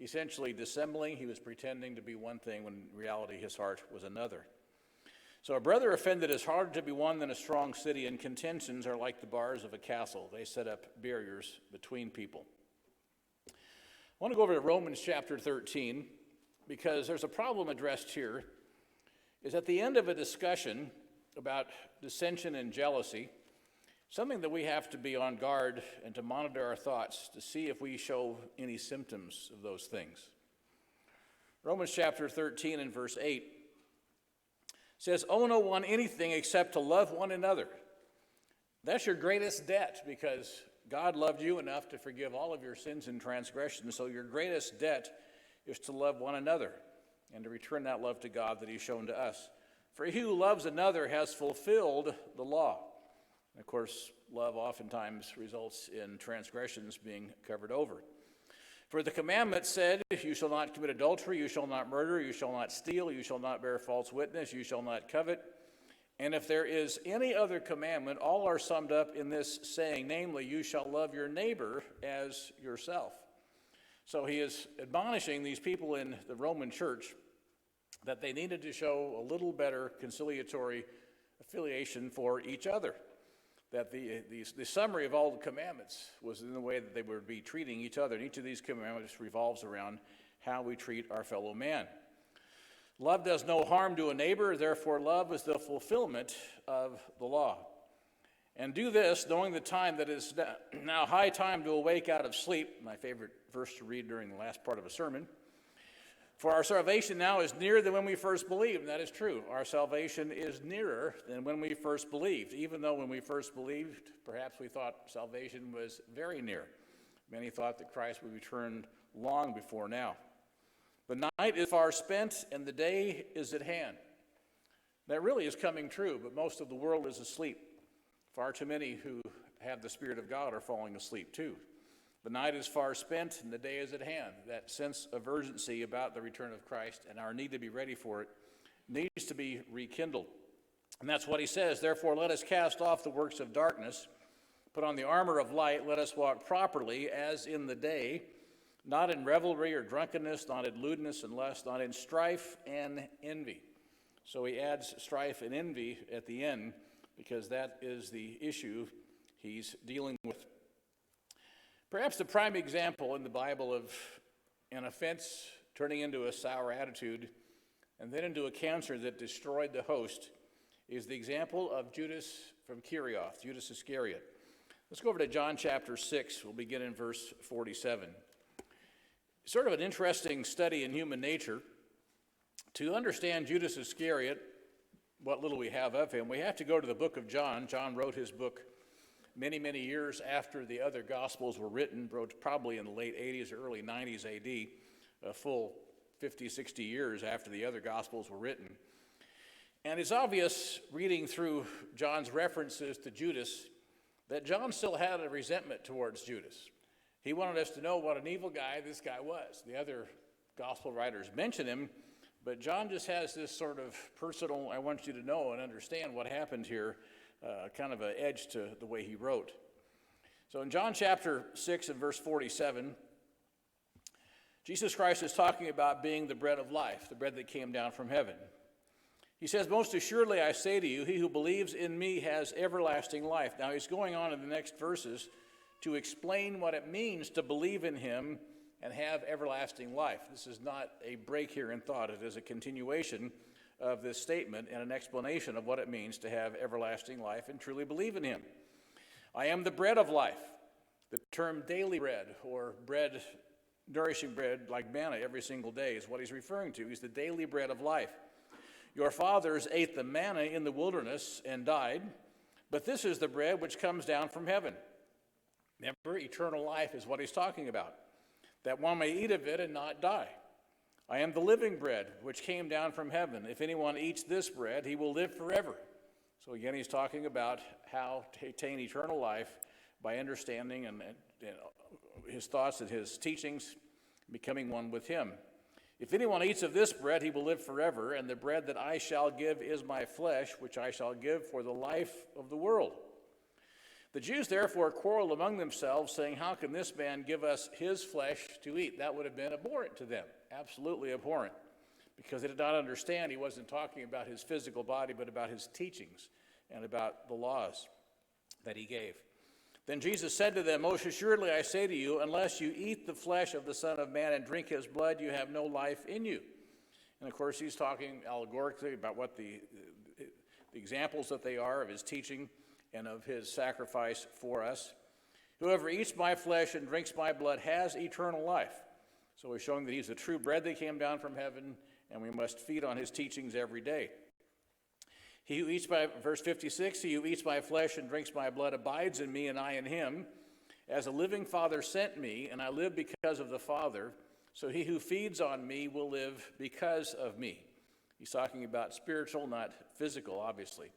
essentially dissembling. He was pretending to be one thing when in reality his heart was another. So a brother offended is harder to be won than a strong city, and contentions are like the bars of a castle. They set up barriers between people. I want to go over to Romans chapter 13 because there's a problem addressed here. Is at the end of a discussion about dissension and jealousy, something that we have to be on guard and to monitor our thoughts to see if we show any symptoms of those things. Romans chapter 13 and verse 8 says, owe no one anything except to love one another. That's your greatest debt because God loved you enough to forgive all of your sins and transgressions. So your greatest debt is to love one another and to return that love to God that he's shown to us. For he who loves another has fulfilled the law. And of course, love oftentimes results in transgressions being covered over. For the commandment said, you shall not commit adultery, you shall not murder, you shall not steal, you shall not bear false witness, you shall not covet. And if there is any other commandment, all are summed up in this saying, namely, you shall love your neighbor as yourself. So he is admonishing these people in the Roman church that they needed to show a little better conciliatory affiliation for each other. That the summary of all the commandments was in the way that they would be treating each other. And each of these commandments revolves around how we treat our fellow man. Love does no harm to a neighbor, therefore love is the fulfillment of the law. And do this, knowing the time that is now high time to awake out of sleep, my favorite verse to read during the last part of a sermon. For our salvation now is nearer than when we first believed. And that is true. Our salvation is nearer than when we first believed. Even though when we first believed, perhaps we thought salvation was very near. Many thought that Christ would return long before now. The night is far spent and the day is at hand. That really is coming true, but most of the world is asleep. Far too many who have the Spirit of God are falling asleep too. The night is far spent and the day is at hand. That sense of urgency about the return of Christ and our need to be ready for it needs to be rekindled. And that's what he says. Therefore, let us cast off the works of darkness, put on the armor of light, let us walk properly as in the day, not in revelry or drunkenness, not in lewdness and lust, not in strife and envy. So he adds strife and envy at the end because that is the issue he's dealing with. Perhaps the prime example in the Bible of an offense turning into a sour attitude and then into a cancer that destroyed the host is the example of Judas from Kerioth, Judas Iscariot. Let's go over to John chapter 6. We'll begin in verse 47. Sort of an interesting study in human nature. To understand Judas Iscariot, what little we have of him, we have to go to the book of John. John wrote his book many, many years after the other Gospels were written, wrote probably in the late 80s or early 90s AD, a full 50, 60 years after the other Gospels were written. And it's obvious, reading through John's references to Judas, that John still had a resentment towards Judas. He wanted us to know what an evil guy this guy was. The other Gospel writers mention him, but John just has this sort of personal, I want you to know and understand what happened here, kind of an edge to the way he wrote. So in John chapter 6 and verse 47, Jesus Christ is talking about being the bread of life, the bread that came down from heaven. He says, most assuredly I say to you, he who believes in me has everlasting life. Now he's going on in the next verses to explain what it means to believe in him and have everlasting life. This is not a break here in thought. It is a continuation of this statement and an explanation of what it means to have everlasting life and truly believe in him. I am the bread of life. The term daily bread, or bread, nourishing bread like manna every single day, is what he's referring to. He's the daily bread of life. Your fathers ate the manna in the wilderness and died, but this is the bread which comes down from heaven. Remember, eternal life is what he's talking about, that one may eat of it and not die. I am the living bread which came down from heaven. If anyone eats this bread, he will live forever. So again, he's talking about how to attain eternal life by understanding and his thoughts and his teachings, becoming one with him. If anyone eats of this bread, he will live forever, and the bread that I shall give is my flesh, which I shall give for the life of the world. The Jews therefore quarreled among themselves, saying, how can this man give us his flesh to eat? That would have been abhorrent to them, absolutely abhorrent, because they did not understand he wasn't talking about his physical body, but about his teachings and about the laws that he gave. Then Jesus said to them, most assuredly I say to you, unless you eat the flesh of the Son of Man and drink his blood, you have no life in you. And of course, he's talking allegorically about what the examples that they are of his teaching and of his sacrifice for us. Whoever eats my flesh and drinks my blood has eternal life. So he's showing that he's the true bread that came down from heaven, and we must feed on his teachings every day. He who eats my, verse 56, he who eats my flesh and drinks my blood abides in me and I in him. As a living Father sent me, and I live because of the Father, so he who feeds on me will live because of me. He's talking about spiritual, not physical, obviously.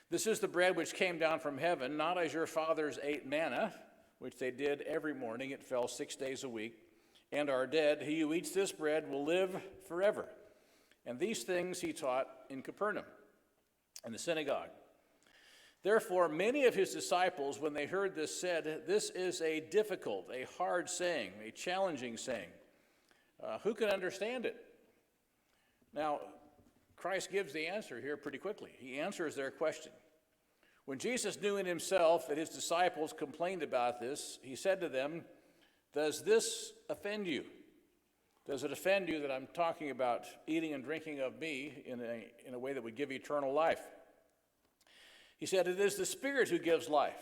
This is the bread which came down from heaven, not as your fathers ate manna, which they did every morning. It fell 6 days a week, and are dead. He who eats this bread will live forever. And these things he taught in Capernaum, in the synagogue. Therefore, many of his disciples, when they heard this, said, this is a difficult, a hard saying, a challenging saying. Who can understand it? Now, Christ gives the answer here pretty quickly. He answers their question. When Jesus knew in himself that his disciples complained about this, he said to them, does this offend you? Does it offend you that I'm talking about eating and drinking of me in a way that would give eternal life? He said, it is the Spirit who gives life.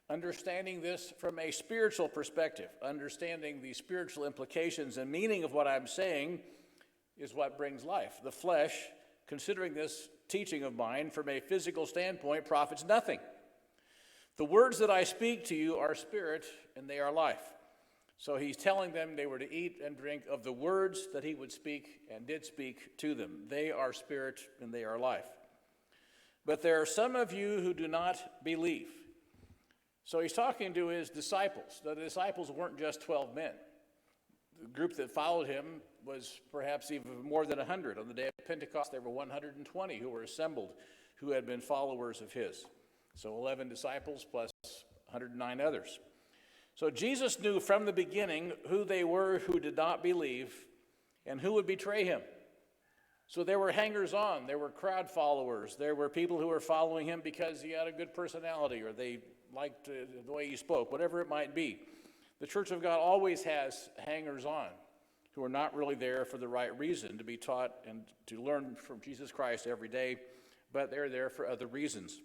Understanding this from a spiritual perspective, understanding the spiritual implications and meaning of what I'm saying is what brings life. The flesh, considering this teaching of mine from a physical standpoint, profits nothing. The words that I speak to you are spirit and they are life. So he's telling them they were to eat and drink of the words that he would speak and did speak to them. They are spirit and they are life. But there are some of you who do not believe. So he's talking to his disciples. The disciples weren't just 12 men. The group that followed him was perhaps even more than 100. On the day of Pentecost, there were 120 who were assembled who had been followers of his. So 11 disciples plus 109 others. So Jesus knew from the beginning who they were who did not believe and who would betray him. So there were hangers-on, there were crowd followers, there were people who were following him because he had a good personality or they liked the way he spoke, whatever it might be. The Church of God always has hangers-on who are not really there for the right reason, to be taught and to learn from Jesus Christ every day, but they're there for other reasons.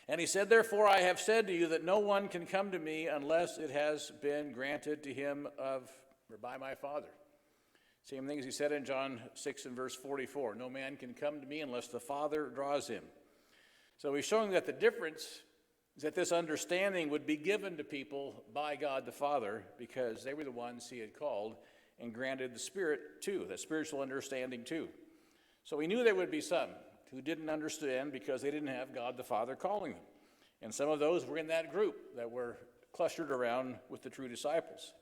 And he said, therefore, I have said to you that no one can come to me unless it has been granted to him of or by my Father. Same thing as he said in John 6 and verse 44. No man can come to me unless the Father draws him. So he's showing that the difference is that this understanding would be given to people by God the Father because they were the ones he had called and granted the Spirit too, the spiritual understanding too. So he knew there would be some who didn't understand because they didn't have God the Father calling them. And some of those were in that group that were clustered around with the true disciples.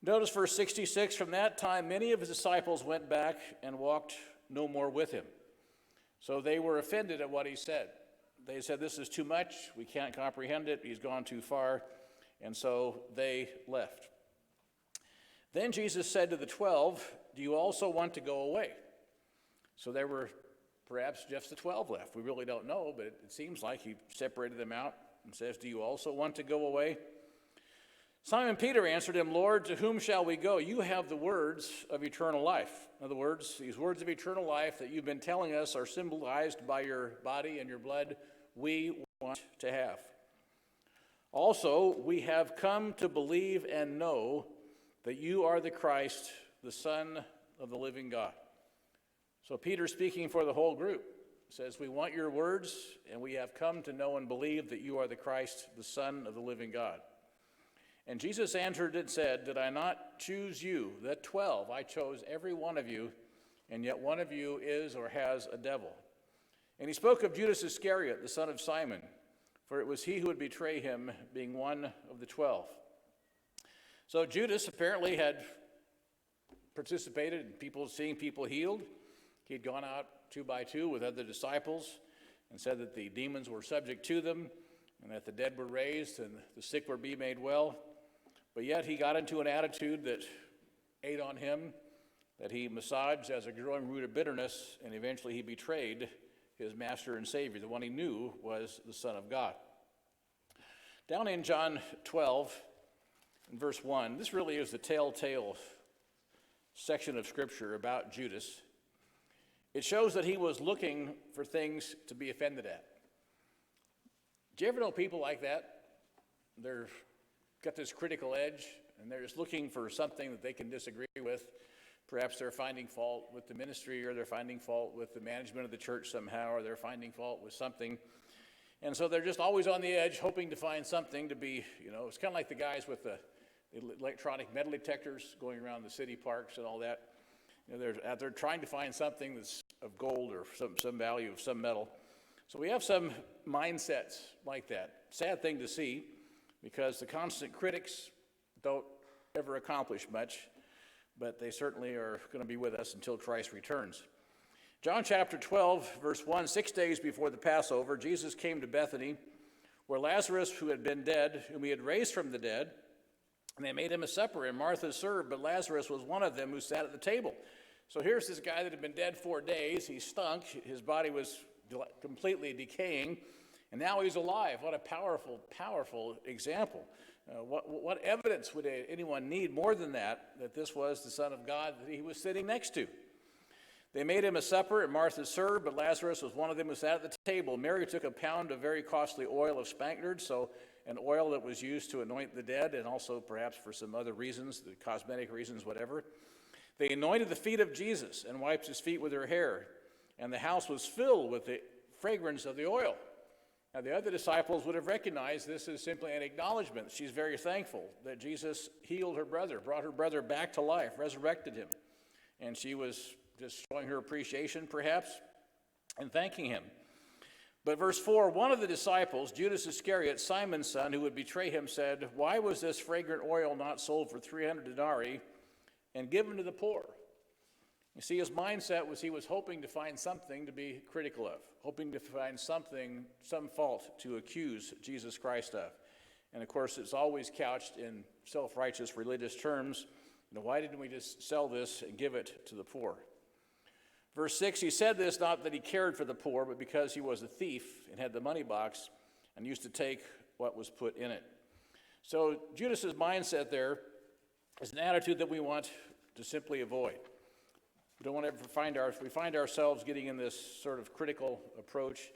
Notice verse 66, from that time many of his disciples went back and walked no more with him. So they were offended at what he said. They said, this is too much, we can't comprehend it, he's gone too far, and so they left. Then Jesus said to the 12, do you also want to go away? So there were perhaps just the 12 left. We really don't know, but it seems like he separated them out and says, do you also want to go away? Simon Peter answered him, Lord, to whom shall we go? You have the words of eternal life. In other words, these words of eternal life that you've been telling us are symbolized by your body and your blood. We want to have. Also, we have come to believe and know that you are the Christ, the Son of the living God. So Peter, speaking for the whole group, says, we want your words, and we have come to know and believe that you are the Christ, the Son of the living God. And Jesus answered and said, did I not choose you, the 12? I chose every one of you, and yet one of you is or has a devil. And he spoke of Judas Iscariot, the son of Simon, for it was he who would betray him, being one of the 12. So Judas apparently had participated in seeing people healed. He'd gone out 2 by 2 with other disciples and said that the demons were subject to them and that the dead were raised and the sick were being made well. But yet he got into an attitude that ate on him, that he massaged as a growing root of bitterness, and eventually he betrayed his master and Savior, the one he knew was the Son of God. Down in John 12, in verse 1, this really is the telltale section of Scripture about Judas. It shows that he was looking for things to be offended at. Do you ever know people like that? They're got this critical edge, and they're just looking for something that they can disagree with. Perhaps they're finding fault with the ministry, or they're finding fault with the management of the church somehow, or they're finding fault with something. And so they're just always on the edge, hoping to find something to be, it's kind of like the guys with the electronic metal detectors going around the city parks and all that. They're trying to find something that's of gold or some value of some metal. So we have some mindsets like that. Sad thing to see, because the constant critics don't ever accomplish much, but they certainly are going to be with us until Christ returns. John chapter 12, verse 1, 6 days before the Passover, Jesus came to Bethany, where Lazarus, who had been dead, whom he had raised from the dead, and they made him a supper, and Martha served, but Lazarus was one of them who sat at the table. So here's this guy that had been dead 4 days. He stunk. His body was completely decaying, and now he's alive. What a powerful, powerful example. What evidence would anyone need more than that this was the Son of God that he was sitting next to? They made him a supper, and Martha served, but Lazarus was one of them who sat at the table. Mary took a pound of very costly oil of spikenard, so an oil that was used to anoint the dead, and also perhaps for some other reasons, the cosmetic reasons, whatever. They anointed the feet of Jesus and wiped his feet with her hair, and the house was filled with the fragrance of the oil. Now, the other disciples would have recognized this as simply an acknowledgement. She's very thankful that Jesus healed her brother, brought her brother back to life, resurrected him. And she was just showing her appreciation, perhaps, and thanking him. But verse 4, one of the disciples, Judas Iscariot, Simon's son, who would betray him, said, why was this fragrant oil not sold for 300 denarii and given to the poor? You see, his mindset was he was hoping to find something to be critical of, hoping to find some fault to accuse Jesus Christ of. And of course, it's always couched in self-righteous religious terms. Why didn't we just sell this and give it to the poor? Verse 6, he said this not that he cared for the poor, but because he was a thief and had the money box and used to take what was put in it. So Judas's mindset there is an attitude that we want to simply avoid. We don't want to ever if we find ourselves getting in this sort of critical approach,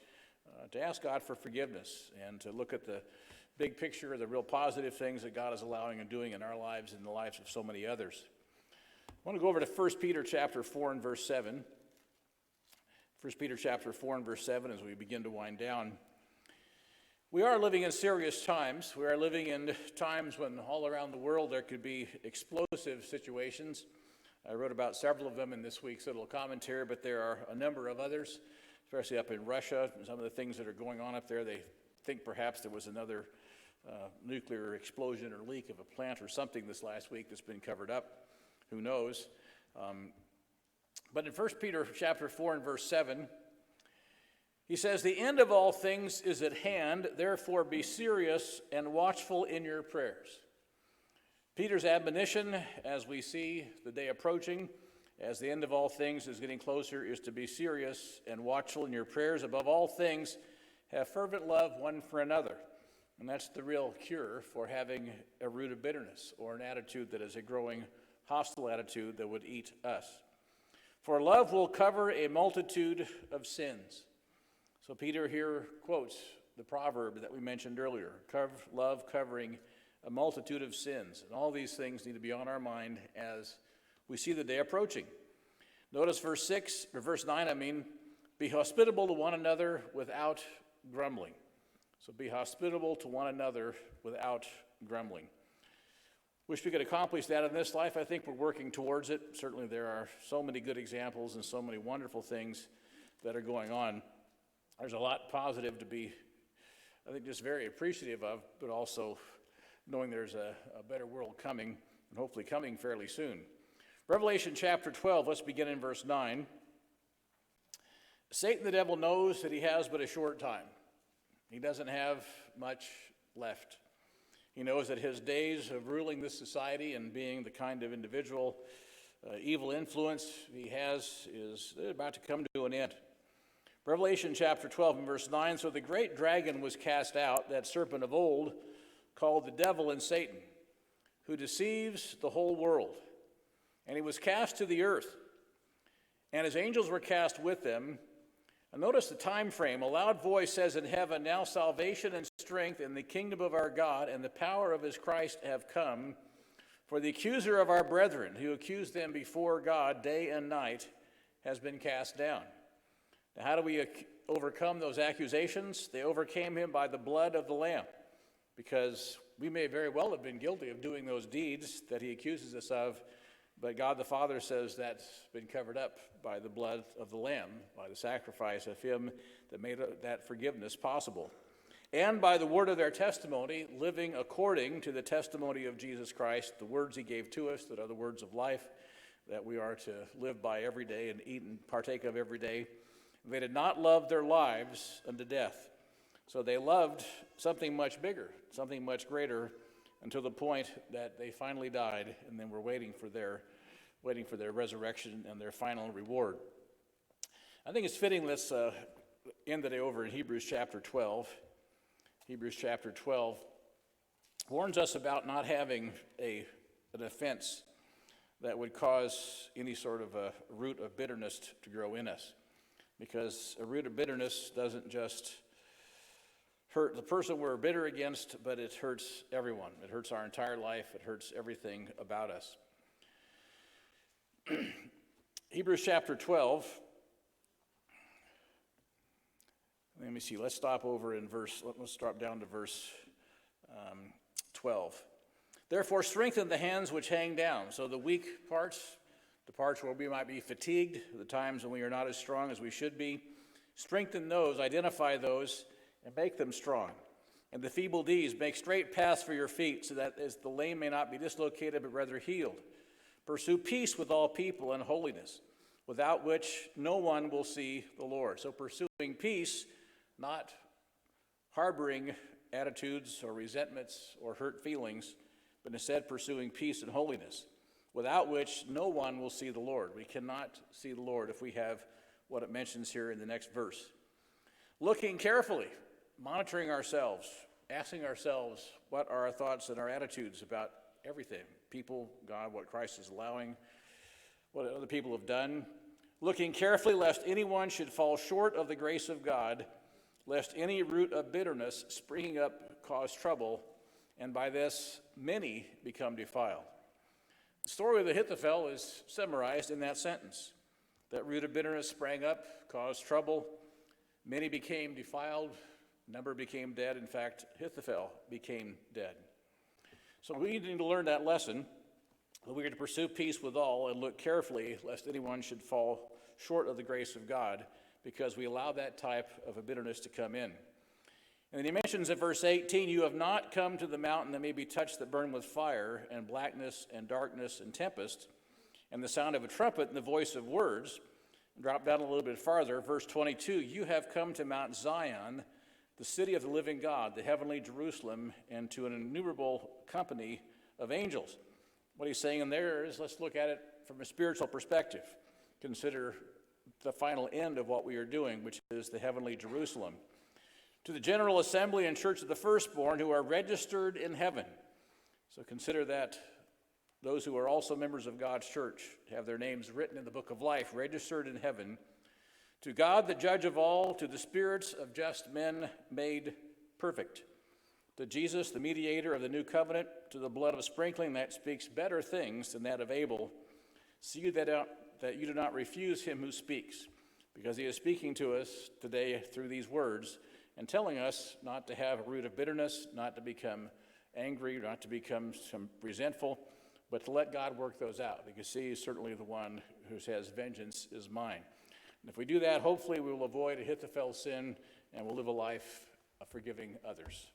to ask God for forgiveness and to look at the big picture, the real positive things that God is allowing and doing in our lives and the lives of so many others. I want to go over to 1 Peter chapter 4 and verse 7. 1 Peter chapter 4 and verse 7 as we begin to wind down. We are living in serious times. We are living in times when all around the world there could be explosive situations. I wrote about several of them in this week's little commentary, but there are a number of others, especially up in Russia, and some of the things that are going on up there. They think perhaps there was another nuclear explosion or leak of a plant or something this last week that's been covered up. Who knows? But in 1 Peter chapter 4 and verse 7, he says, the end of all things is at hand, therefore be serious and watchful in your prayers. Peter's admonition, as we see the day approaching, as the end of all things is getting closer, is to be serious and watchful in your prayers. Above all things, have fervent love one for another. And that's the real cure for having a root of bitterness or an attitude that is a growing hostile attitude that would eat us. For love will cover a multitude of sins. So Peter here quotes the proverb that we mentioned earlier, love covering a multitude of sins. And all these things need to be on our mind as we see the day approaching. Notice verse 9, be hospitable to one another without grumbling. So be hospitable to one another without grumbling. Wish we could accomplish that in this life. I think we're working towards it. Certainly there are so many good examples and so many wonderful things that are going on. There's a lot positive to be, I think, just very appreciative of, but also knowing there's a better world coming, and hopefully coming fairly soon. Revelation chapter 12, let's begin in verse 9. Satan the devil knows that he has but a short time. He doesn't have much left. He knows that his days of ruling this society and being the kind of individual evil influence he has is about to come to an end. Revelation chapter 12 and verse 9, so the great dragon was cast out, that serpent of old, called the devil and Satan, who deceives the whole world. And he was cast to the earth, and his angels were cast with them. And notice the time frame. A loud voice says in heaven, now salvation and strength in the kingdom of our God and the power of his Christ have come. For the accuser of our brethren, who accused them before God day and night, has been cast down. Now, how do we overcome those accusations? They overcame him by the blood of the Lamb, because we may very well have been guilty of doing those deeds that he accuses us of, but God the Father says that's been covered up by the blood of the Lamb, by the sacrifice of him that made that forgiveness possible. And by the word of their testimony, living according to the testimony of Jesus Christ, the words he gave to us that are the words of life that we are to live by every day and eat and partake of every day. They did not love their lives unto death. So they loved something much bigger, something much greater, until the point that they finally died, and then we're waiting for their resurrection and their final reward. I think it's fitting, let's end the day over in Hebrews chapter 12. Hebrews chapter 12 warns us about not having an offense that would cause any sort of a root of bitterness to grow in us. Because a root of bitterness doesn't just hurt the person we're bitter against, but it hurts everyone. It hurts our entire life. It hurts everything about us. Hebrews chapter 12. Let me see. Let's stop over in let's drop down to verse 12. Therefore, strengthen the hands which hang down. So the weak parts, the parts where we might be fatigued, the times when we are not as strong as we should be, strengthen those, identify those, and make them strong. And the feeble knees, make straight paths for your feet, so that as the lame may not be dislocated, but rather healed. Pursue peace with all people and holiness, without which no one will see the Lord. So pursuing peace, not harboring attitudes or resentments or hurt feelings, but instead pursuing peace and holiness, without which no one will see the Lord. We cannot see the Lord if we have what it mentions here in the next verse. Looking carefully, monitoring ourselves, asking ourselves what are our thoughts and our attitudes about everything, people, God, what Christ is allowing, what other people have done. Looking carefully lest anyone should fall short of the grace of God, lest any root of bitterness springing up cause trouble, and by this many become defiled. The story of Ahithophel is summarized in that sentence. That root of bitterness sprang up, caused trouble, many became defiled, a number became dead. In fact, Ahithophel became dead. So we need to learn that lesson, that we are to pursue peace with all and look carefully lest anyone should fall short of the grace of God, because we allow that type of a bitterness to come in. And then he mentions in verse 18, you have not come to the mountain that may be touched that burn with fire, and blackness and darkness and tempest, and the sound of a trumpet and the voice of words. Drop down a little bit farther, verse 22, you have come to Mount Zion, the city of the living God, the heavenly Jerusalem, and to an innumerable company of angels. What he's saying in there is, let's look at it from a spiritual perspective. Consider the final end of what we are doing, which is the heavenly Jerusalem. To the general assembly and church of the firstborn who are registered in heaven. So consider that those who are also members of God's church have their names written in the book of life, registered in heaven. To God, the judge of all, to the spirits of just men made perfect. To Jesus, the mediator of the new covenant, to the blood of sprinkling that speaks better things than that of Abel. See that you do not refuse him who speaks, because he is speaking to us today through these words and telling us not to have a root of bitterness, not to become angry, not to become resentful, but to let God work those out, because he is certainly the one who says, vengeance is mine. And if we do that, hopefully we will avoid Ahithophel's sin and will live a life of forgiving others.